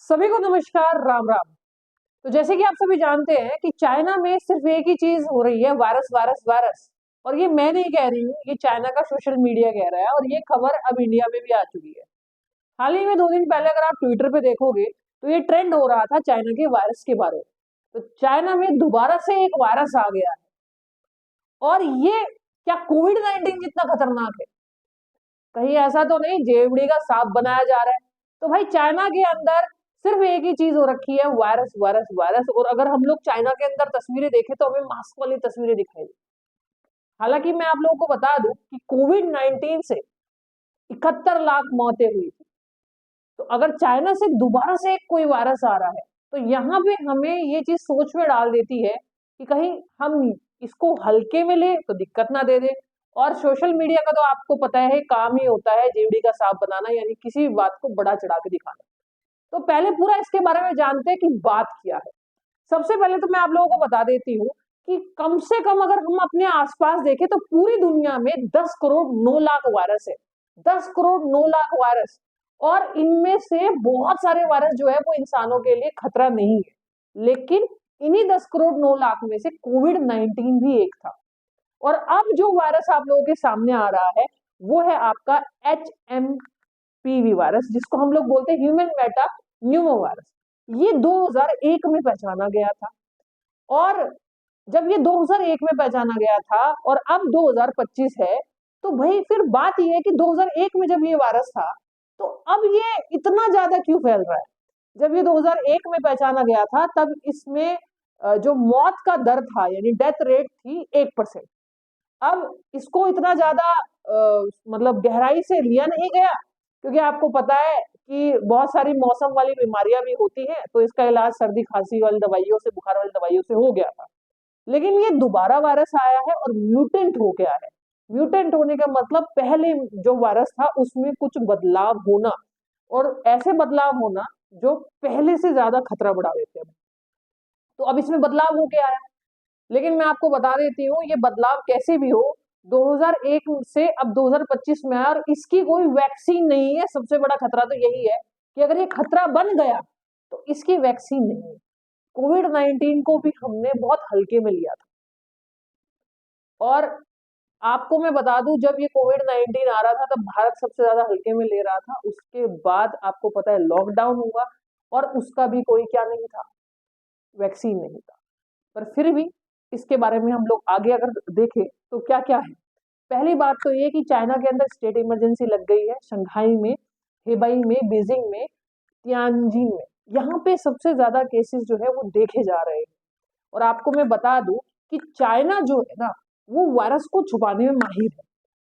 सभी को नमस्कार, राम राम। तो जैसे कि आप सभी जानते हैं कि चाइना में सिर्फ एक ही चीज हो रही है, वायरस वायरस वायरस। और ये मैं नहीं कह रही हूँ, ये चाइना का सोशल मीडिया कह रहा है और ये खबर अब इंडिया में भी आ चुकी है। हाल ही में 2 दिन पहले अगर आप ट्विटर पे देखोगे तो ये ट्रेंड हो रहा था चाइना के वायरस के बारे में। तो चाइना में दोबारा से एक वायरस आ गया है और ये क्या कोविड-19 जितना खतरनाक है? कहीं ऐसा तो नहीं जेवड़ी का सांप बनाया जा रहा है? तो भाई चाइना के अंदर सिर्फ एक ही चीज हो रखी है, वायरस वायरस वायरस। और अगर हम लोग चाइना के अंदर तस्वीरें देखें तो हमें मास्क वाली तस्वीरें दिखाई दी। हालांकि मैं आप लोगों को बता दूं कि कोविड-19 से 71 लाख मौतें हुई थी। तो अगर चाइना से दोबारा से कोई वायरस आ रहा है तो यहाँ पे हमें ये चीज सोच में डाल देती है कि कहीं हम इसको हल्के में ले तो दिक्कत ना दे दे। और सोशल मीडिया का तो आपको पता है काम ही होता है जेवड़ी का सांप बनाना, यानी किसी भी बात को बड़ा चढ़ा के दिखाना। तो पहले पूरा इसके बारे में जानते हैं कि बात क्या है। सबसे पहले तो मैं आप लोगों को बता देती हूँ कि कम से कम अगर हम अपने आसपास देखें तो पूरी दुनिया में 10 करोड़ 9 लाख वायरस है। 10 करोड़ 9 लाख वायरस। और इनमें से बहुत सारे वायरस जो है वो इंसानों के लिए खतरा नहीं है, लेकिन इन्हीं 10 करोड़ 9 लाख में से कोविड-19 भी एक था। और अब जो वायरस आप लोगों के सामने आ रहा है वो है आपका HMPV वायरस, जिसको हम लोग बोलते हैं ह्यूमन मेटा न्यूमो वायरस। ये 2001 में पहचाना गया था। और जब ये 2001 में पहचाना गया था और अब 2025 है, तो भाई फिर बात ये है कि 2001 में जब ये वायरस था तो अब ये इतना ज्यादा क्यों फैल रहा है? जब ये 2001 में पहचाना गया था तब इसमें जो मौत का दर था यानी डेथ रेट थी 1%। अब इसको इतना ज्यादा मतलब गहराई से लिया नहीं गया, क्योंकि आपको पता है कि बहुत सारी मौसम वाली बीमारियां भी होती हैं, तो इसका इलाज सर्दी खांसी वाली दवाइयों से, बुखार वाली दवाइयों से हो गया था। लेकिन ये दोबारा वायरस आया है और म्यूटेंट हो गया है। म्यूटेंट होने का मतलब पहले जो वायरस था उसमें कुछ बदलाव होना, और ऐसे बदलाव होना जो पहले से ज्यादा खतरा बढ़ा देते हैं। तो अब इसमें बदलाव हो गया है। लेकिन मैं आपको बता देती हूँ ये बदलाव कैसे भी हो, 2001 से अब 2025 में आया और इसकी कोई वैक्सीन नहीं है। सबसे बड़ा खतरा तो यही है कि अगर ये खतरा बन गया तो इसकी वैक्सीन नहीं है। कोविड-19 को भी हमने बहुत हल्के में लिया था। और आपको मैं बता दूं जब ये कोविड-19 आ रहा था तब भारत सबसे ज्यादा हल्के में ले रहा था। उसके बाद आपको पता है लॉकडाउन हुआ और उसका भी कोई क्या नहीं था, वैक्सीन नहीं था। पर फिर भी इसके बारे में हम लोग आगे अगर देखें तो क्या क्या है। पहली बात तो ये कि चाइना के अंदर स्टेट इमरजेंसी लग गई है, शंघाई में, हेबई में, बीजिंग में, तियानजिन में। यहाँ पे सबसे ज्यादा केसेस जो है वो देखे जा रहे हैं। और आपको मैं बता दूं कि चाइना जो है ना वो वायरस को छुपाने में माहिर है,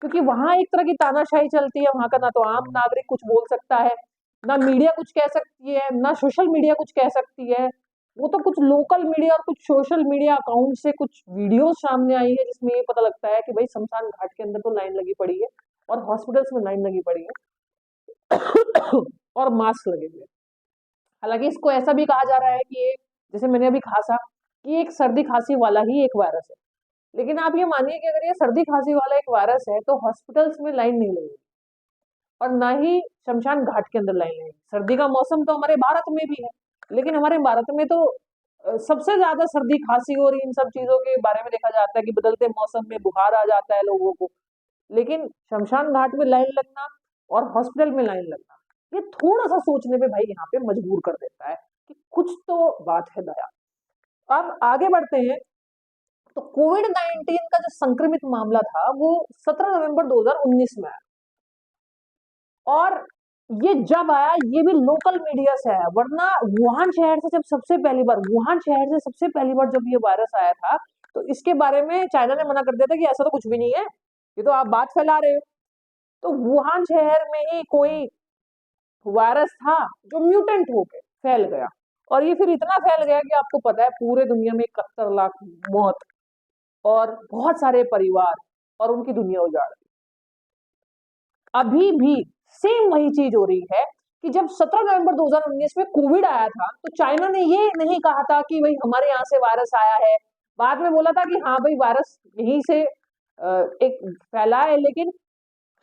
क्योंकि वहां एक तरह की तानाशाही चलती है। वहां का ना तो आम नागरिक कुछ बोल सकता है, ना मीडिया कुछ कह सकती है, ना सोशल मीडिया कुछ कह सकती है। वो तो कुछ लोकल मीडिया और कुछ सोशल मीडिया अकाउंट से कुछ वीडियो सामने आई है जिसमें ये पता लगता है कि भाई शमशान घाट के अंदर तो लाइन लगी पड़ी है और हॉस्पिटल्स में लाइन लगी पड़ी है और मास्क लगे हुए हैं। हालांकि इसको ऐसा भी कहा जा रहा है कि ये, जैसे मैंने अभी कहा था, कि एक सर्दी खांसी वाला ही एक वायरस है। लेकिन आप ये मानिए कि अगर ये सर्दी खांसी वाला एक वायरस है तो हॉस्पिटल्स में लाइन नहीं लगेगी और ना ही शमशान घाट के अंदर लाइन लगेगी। सर्दी का मौसम तो हमारे भारत में भी है, लेकिन हमारे भारत में तो सबसे ज्यादा सर्दी खांसी और इन सब चीजों के बारे में देखा जाता है कि बदलते मौसम में बुखार आ जाता है लोगों को। लेकिन शमशान घाट में लाइन लगना और हॉस्पिटल में लाइन लगना, ये थोड़ा सा सोचने पे भाई यहाँ पे मजबूर कर देता है कि कुछ तो बात है दया। अब आगे बढ़ते हैं। तो कोविड-19 का जो संक्रमित मामला था वो 17 नवंबर 2019 में आया। और ये जब आया ये भी लोकल मीडिया से आया, वरना वुहान शहर से जब सबसे पहली बार, वुहान शहर से सबसे पहली बार जब ये वायरस आया था तो इसके बारे में चाइना ने मना कर दिया था कि ऐसा तो कुछ भी नहीं है, ये तो आप बात फैला रहे हो। तो वुहान शहर में ही कोई वायरस था जो म्यूटेंट होके फैल गया और ये फिर इतना फैल गया कि आपको पता है पूरे दुनिया में 71 लाख मौत और बहुत सारे परिवार और उनकी दुनिया उजाड़ दी। अभी भी सेम वही चीज हो रही है कि जब 17 नवंबर 2019 में कोविड आया था तो चाइना ने ये नहीं कहा था कि भाई हमारे यहाँ से वायरस आया है। बाद में बोला था कि हाँ भाई वायरस यहीं से एक फैला है, लेकिन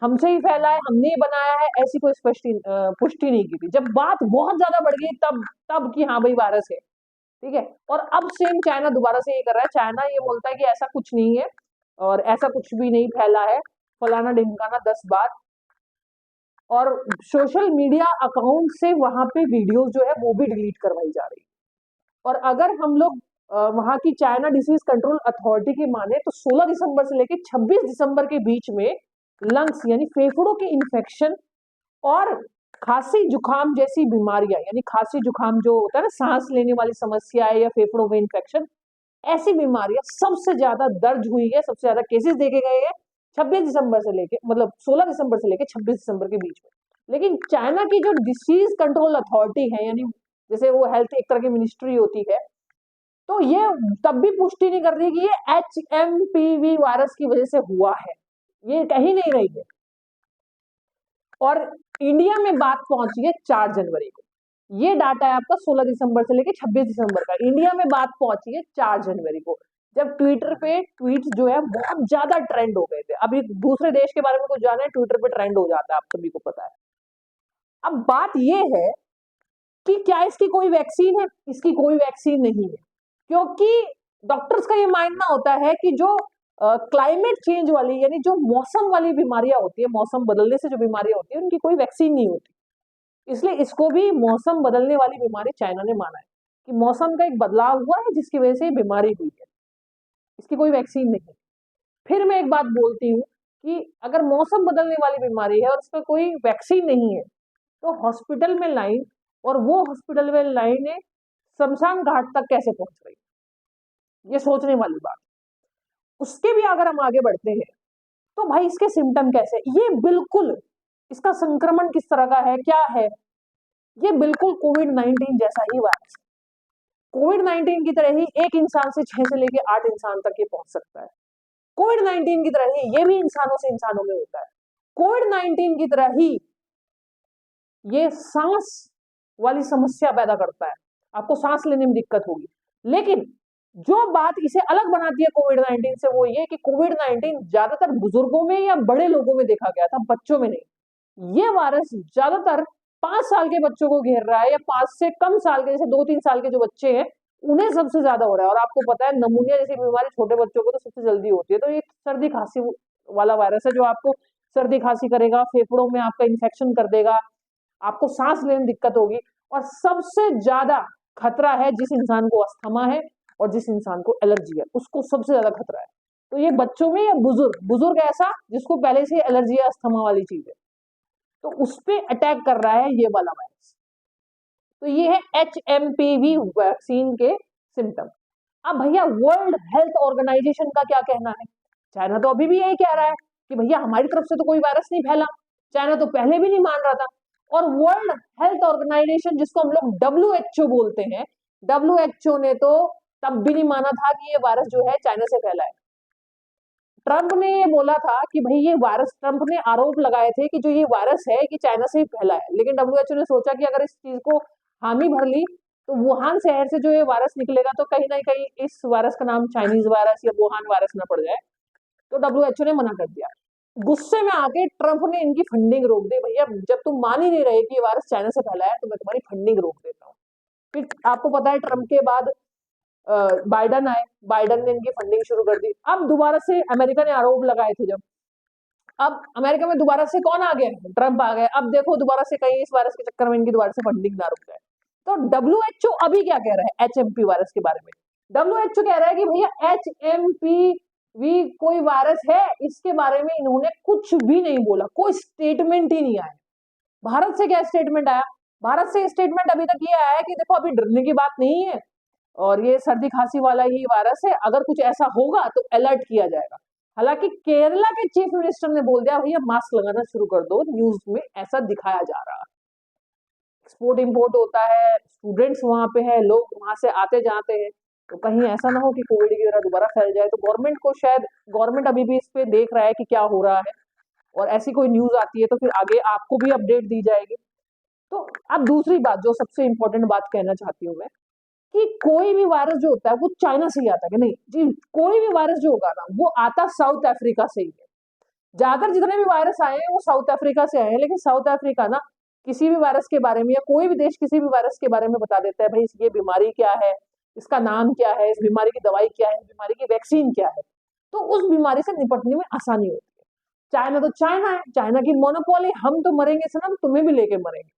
हमसे ही फैला है, हमने ही बनाया है, ऐसी कोई पुष्टि नहीं की थी। जब बात बहुत ज्यादा बढ़ गई तब तब कि हाँ भाई वायरस है, ठीक है। और अब सेम चाइना दोबारा से ये कर रहा है। चाइना ये बोलता है कि ऐसा कुछ नहीं है और ऐसा कुछ भी नहीं फैला है, फलाना ढिमकाना 10 बार। और सोशल मीडिया अकाउंट से वहां पे वीडियोस जो है वो भी डिलीट करवाई जा रही है। और अगर हम लोग वहां की चाइना डिसीज कंट्रोल अथॉरिटी की माने तो 16 दिसंबर से लेकर 26 दिसंबर के बीच में लंग्स यानी फेफड़ों के इन्फेक्शन और खांसी जुकाम जैसी बीमारियां, यानी खांसी जुकाम जो होता है ना, सांस लेने वाली समस्या है या फेफड़ों में इन्फेक्शन, ऐसी बीमारियां सबसे ज्यादा दर्ज हुई है, सबसे ज्यादा केसेस देखे गए हैं 26 दिसंबर से लेके, मतलब 16 दिसंबर से लेके 26 दिसंबर के बीच में। लेकिन चाइना की जो डिसीज कंट्रोल अथॉरिटी है, यानी जैसे वो हेल्थ एक तरह की मिनिस्ट्री होती है, तो ये तब भी पुष्टि नहीं कर रही कि ये HMPV वायरस की वजह से हुआ है, ये कहीं नहीं रही है। और इंडिया में बात पहुंची है 4 जनवरी को। ये डाटा है आपका 16 दिसंबर से लेके 26 दिसंबर का। इंडिया में बात पहुंची है 4 जनवरी को, जब ट्विटर पे ट्वीट जो है बहुत ज्यादा ट्रेंड हो गए थे। अभी दूसरे देश के बारे में कुछ जाना है, ट्विटर पे ट्रेंड हो जाता है, आप सभी को पता है। अब बात ये है कि क्या इसकी कोई वैक्सीन है? इसकी कोई वैक्सीन नहीं है, क्योंकि डॉक्टर्स का ये मानना होता है कि जो क्लाइमेट चेंज वाली, यानी जो मौसम वाली बीमारियां होती है, मौसम बदलने से जो बीमारियां होती है, उनकी कोई वैक्सीन नहीं होती। इसलिए इसको भी मौसम बदलने वाली बीमारी चाइना ने माना है कि मौसम का एक बदलाव हुआ है जिसकी वजह से ये बीमारी हुई है, इसकी कोई वैक्सीन नहीं है। फिर मैं एक बात बोलती हूँ कि अगर मौसम बदलने वाली बीमारी है और उसका कोई वैक्सीन नहीं है, तो हॉस्पिटल में लाइन, और वो हॉस्पिटल में लाइनें शमशान घाट तक कैसे पहुंच रही, ये सोचने वाली बात। उसके भी अगर हम आगे बढ़ते हैं तो भाई इसके सिम्टम कैसे, ये बिल्कुल, इसका संक्रमण किस तरह का है, क्या है, ये बिल्कुल कोविड-19 जैसा ही वायरस। कोविड-19 की तरह ही एक इंसान से 6 से लेकर 8 इंसान तक ये पहुंच सकता है। कोविड-19 की तरह ही ये भी इंसानों से इंसानों में होता है। कोविड-19 की तरह ही ये सांस वाली समस्या पैदा करता है, आपको सांस लेने में दिक्कत होगी। लेकिन जो बात इसे अलग बनाती है कोविड-19 से, वो ये कि कोविड-19 ज्यादातर बुजुर्गों में या बड़े लोगों में देखा गया था, बच्चों में नहीं। ये वायरस ज्यादातर 5 साल के बच्चों को घेर रहा है, या 5 से कम साल के, जैसे 2-3 साल के जो बच्चे हैं उन्हें सबसे ज्यादा हो रहा है। और आपको पता है नमूनिया जैसी बीमारी छोटे बच्चों को तो सबसे जल्दी होती है। तो ये सर्दी खांसी वाला वायरस है जो आपको सर्दी खांसी करेगा, फेफड़ों में आपका इन्फेक्शन कर देगा, आपको सांस लेने में दिक्कत होगी। और सबसे ज्यादा खतरा है जिस इंसान को अस्थमा है और जिस इंसान को एलर्जी है, उसको सबसे ज्यादा खतरा है। तो ये बच्चों में या बुजुर्ग, बुजुर्ग ऐसा जिसको पहले से एलर्जी या अस्थमा वाली चीज है, तो उस पे अटैक कर रहा है ये वाला वायरस। तो ये है HMPV वैक्सीन के सिम्टम। अब भैया वर्ल्ड हेल्थ ऑर्गेनाइजेशन का क्या कहना है? चाइना तो अभी भी यही कह रहा है कि भैया हमारी तरफ से तो कोई वायरस नहीं फैला। चाइना तो पहले भी नहीं मान रहा था। और वर्ल्ड हेल्थ ऑर्गेनाइजेशन, जिसको हम लोग WHO बोलते हैं, WHO ने तो तब भी नहीं माना था कि ये वायरस जो है चाइना से फैला है। ट्रंप ने ये बोला था कि भाई ये वायरस, ट्रंप ने आरोप लगाए थे कि जो ये वायरस है कि चाइना से ही फैला है। लेकिन WHO ने सोचा कि अगर इस चीज को हामी भर ली तो वुहान शहर से जो ये वायरस निकलेगा तो कहीं ना कहीं इस वायरस का नाम चाइनीज वायरस या वुहान वायरस ना पड़ जाए। तो WHO ने मना कर दिया। गुस्से में आके ट्रंप ने इनकी फंडिंग रोक दी। भैया जब तुम मान ही नहीं रहे कि ये वायरस चाइना से फैला है तो मैं तुम्हारी फंडिंग रोक देता हूँ। फिर आपको पता है ट्रंप के बाद बाइडन आए, बाइडन ने इनकी फंडिंग शुरू कर दी। अब दोबारा से अमेरिका ने आरोप लगाए थे जब, अब अमेरिका में दोबारा से कौन आ गया? ट्रंप आ गए। अब देखो दोबारा से कहीं इस वायरस के चक्कर में इनकी दोबारा से फंडिंग ना रुक जाए। तो WHO अभी क्या कह रहा है HMP वायरस के बारे में? WHO कह रहा है कि भैया HMPV कोई वायरस है, इसके बारे में इन्होंने कुछ भी नहीं बोला, कोई स्टेटमेंट ही नहीं आया। भारत से क्या स्टेटमेंट आया? भारत से स्टेटमेंट अभी तक ये आया है कि देखो अभी डरने की बात नहीं है और ये सर्दी खांसी वाला ही वायरस है, अगर कुछ ऐसा होगा तो अलर्ट किया जाएगा। हालांकि केरला के चीफ मिनिस्टर ने बोल दिया भैया मास्क लगाना शुरू कर दो, न्यूज में ऐसा दिखाया जा रहा है। एक्सपोर्ट इंपोर्ट होता है, स्टूडेंट्स वहां पे है, लोग वहां से आते जाते हैं, तो कहीं ऐसा ना हो कि कोविड की वजह दोबारा फैल जाए। तो गवर्नमेंट को शायद, गवर्नमेंट अभी भी इस पे देख रहा है कि क्या हो रहा है, और ऐसी कोई न्यूज आती है तो फिर आगे आपको भी अपडेट दी जाएगी। तो अब दूसरी बात, जो सबसे इंपॉर्टेंट बात कहना चाहती हूँ मैं, कि कोई भी वायरस जो होता है वो चाइना से ही आता है कि नहीं जी? कोई भी वायरस जो होगा ना वो आता साउथ अफ्रीका से ही है। ज्यादातर जितने भी वायरस आए हैं वो साउथ अफ्रीका से आए हैं, लेकिन साउथ अफ्रीका ना किसी भी वायरस के बारे में या कोई भी देश किसी भी वायरस के बारे में बता देता है, भाई ये बीमारी क्या है, इसका नाम क्या है, इस बीमारी की दवाई क्या है, बीमारी की वैक्सीन क्या है, तो उस बीमारी से निपटने में आसानी होती है। चाइना तो चाइना है, चाइना की मोनोपोली, हम तो मरेंगे सनम, तुम्हें भी लेके मरेंगे।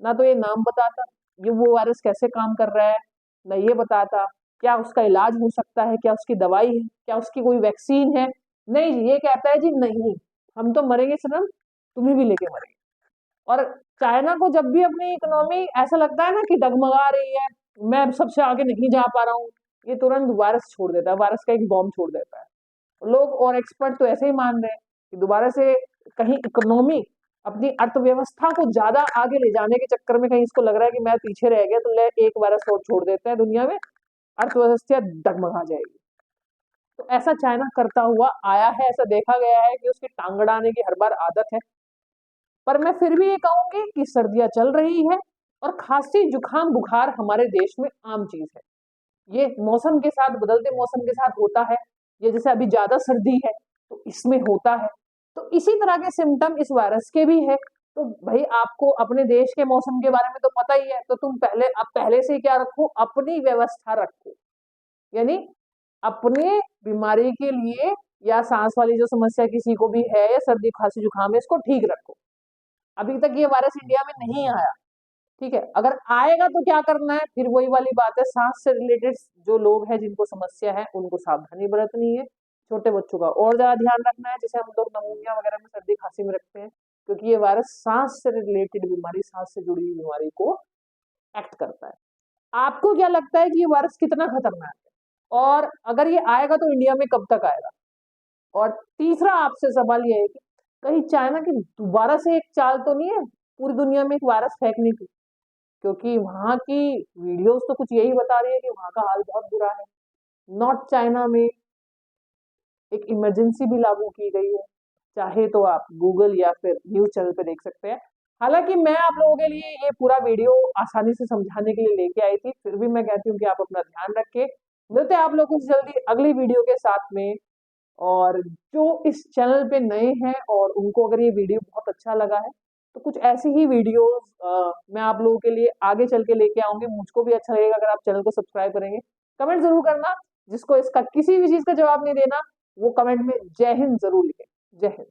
ना तो ये नाम बताता, ये वो वायरस कैसे काम कर रहा है, ना ये बताता क्या उसका इलाज हो सकता है, क्या उसकी दवाई है, क्या उसकी कोई वैक्सीन है। नहीं जी, ये कहता है जी नहीं, हम तो मरेंगे सनम, तुम्हें भी लेके मरेंगे। और चाइना को जब भी अपनी इकोनॉमी ऐसा लगता है ना कि डगमगा रही है, मैं सबसे आगे नहीं जा पा रहा हूँ, ये तुरंत वायरस छोड़ देता है, वायरस का एक बॉम्ब छोड़ देता है। लोग और एक्सपर्ट तो ऐसे ही मान रहे हैं कि दोबारा से कहीं इकोनॉमी अपनी अर्थव्यवस्था को ज्यादा आगे ले जाने के चक्कर में कहीं इसको लग रहा है कि मैं पीछे रह गया, तो ले एक वायरस और छोड़ देते हैं दुनिया में, अर्थव्यवस्था डगमगा जाएगी। तो ऐसा चाइना करता हुआ आया है, ऐसा देखा गया है कि उसकी टांग अड़ाने की हर बार आदत है। पर मैं फिर भी ये कहूंगी कि सर्दियां चल रही है और खांसी जुकाम बुखार हमारे देश में आम चीज है। ये मौसम के साथ, बदलते मौसम के साथ होता है। ये जैसे अभी ज्यादा सर्दी है तो इसमें होता है, तो इसी तरह के सिम्टम इस वायरस के भी है। तो भाई आपको अपने देश के मौसम के बारे में तो पता ही है, तो तुम पहले से क्या रखो, अपनी व्यवस्था रखो, यानी अपने बीमारी के लिए या सांस वाली जो समस्या किसी को भी है या सर्दी खांसी जुकाम है, इसको ठीक रखो। अभी तक ये वायरस इंडिया में नहीं आया, ठीक है, अगर आएगा तो क्या करना है, फिर वही वाली बात है, सांस से रिलेटेड जो लोग हैं जिनको समस्या है उनको सावधानी बरतनी है, छोटे बच्चों का और ज्यादा ध्यान रखना है, जैसे हम लोग नमूनिया वगैरह में सर्दी खांसी में रखते हैं, क्योंकि ये वायरस सांस से रिलेटेड बीमारी, सांस से जुड़ी हुई बीमारी को एक्ट करता है। आपको क्या लगता है कि ये वायरस कितना खतरनाक है, और अगर ये आएगा तो इंडिया में कब तक आएगा? और तीसरा आपसे सवाल ये है कि कहीं चाइना की दोबारा से एक चाल तो नहीं है पूरी दुनिया में एक वायरस फेंकने की, क्योंकि वहां की वीडियोस तो कुछ यही बता रही है कि वहां का हाल बहुत बुरा है। नॉर्थ चाइना में एक इमरजेंसी भी लागू की गई है, चाहे तो आप गूगल या फिर न्यूज चैनल पे देख सकते हैं। हालांकि मैं आप लोगों के लिए ये पूरा वीडियो आसानी से समझाने के लिए लेके आई थी, फिर भी मैं कहती हूँ कि आप अपना ध्यान रखें। मिलते हैं आप लोगों से जल्दी अगली वीडियो के साथ में। और जो इस चैनल पे नए हैं और उनको अगर ये वीडियो बहुत अच्छा लगा है, तो कुछ ऐसी ही वीडियोस मैं आप लोगों के लिए आगे चल के लेके आऊंगी। मुझको भी अच्छा लगेगा अगर आप चैनल को सब्सक्राइब करेंगे। कमेंट जरूर करना, जिसको इसका किसी भी चीज का जवाब नहीं देना वो कमेंट में जय हिंद जरूर लिखे। जय हिंद।